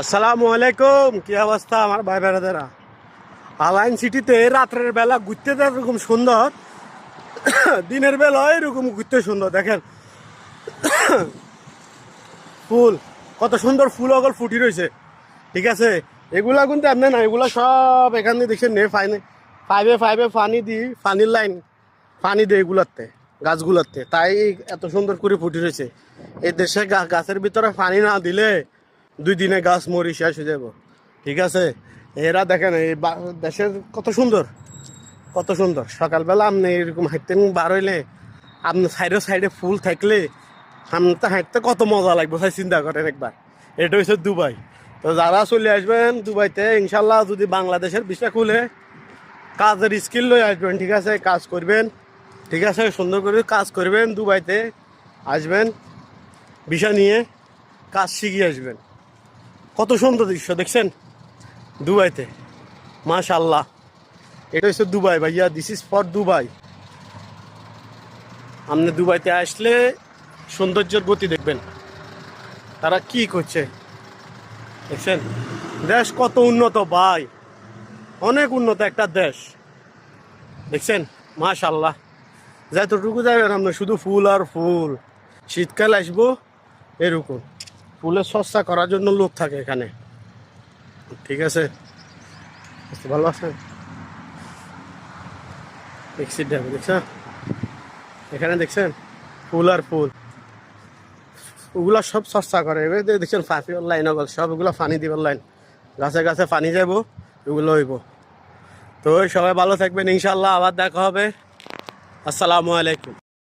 আসসালামু আলাইকুম। কি অবস্থা আমার ভাই বেড়াদেরা? আলাইন সিটিতে রাত্রের বেলা ঘুরতে এরকম সুন্দর, দিনের বেলা এরকম ঘুরতে সুন্দর। দেখেন ফুল, কত সুন্দর ফুল অগল ফুটি রয়েছে। ঠিক আছে, এগুলা কিন্তু এমনি না, এগুলা সব এখানে দেখছেন নে ফাইভে ফাইভে পানি দিই, পানির লাইন পানি দেয় এগুলাতে, গাছগুলাতে, তাই এত সুন্দর করে ফুটি রয়েছে। এই দেশে গাছের ভিতরে পানি না দিলে 2 দিনে গাছ মরি শেষ হয়ে যাব। ঠিক আছে, এরা দেখেন এই দেশের কত সুন্দর, কত সুন্দর। সকালবেলা আপনি এরকম হাঁটতেন বার হইলে, আপনি সাইডে সাইডে ফুল থাকলে আপনি তো হাঁটতে কত মজা লাগবে, তাই চিন্তা করেন একবার। এটা হচ্ছে দুবাই। তো যারা চলে আসবেন দুবাইতে, ইনশাল্লাহ যদি বাংলাদেশের ভিসা খুলে কাজের স্কিল লয়ে আসবেন। ঠিক আছে, কাজ করবেন, ঠিক আছে, সুন্দর করে কাজ করবেন, দুবাইতে আসবেন ভিসা নিয়ে, কাজ শিখিয়ে আসবেন। কত সুন্দর দৃশ্য দেখছেন দুবাইতে, মাশাআল্লাহ। এটা হচ্ছে দুবাই ভাইয়া, দিস ইজ ফর দুবাই। আপনি দুবাইতে আসলে সৌন্দর্যের গতি দেখবেন, তারা কি করছে দেখছেন। দেশ কত উন্নত ভাই, অনেক উন্নত একটা দেশ দেখছেন, মাশাআল্লাহ। যতটুকু যাবেন আপনি শুধু ফুল আর ফুল। শীতকাল আসবো এরকম ফুলের চর্চা করার জন্য লোক থাকে এখানে। ঠিক আছে, ভালো আছেন? দেখছেন এখানে, দেখছেন ফুল আর ফুল, ওগুলা সব চর্চা করে। এবার দেখছেন ফাঁপিওর লাইন ওগুলো সব, ওগুলো পানি দিবার লাইন, গাছে গাছে পানি যাব, ওগুলো হইব। তো সবাই ভালো থাকবেন, ইনশাল্লাহ আবার দেখা হবে। আসসালামু আলাইকুম।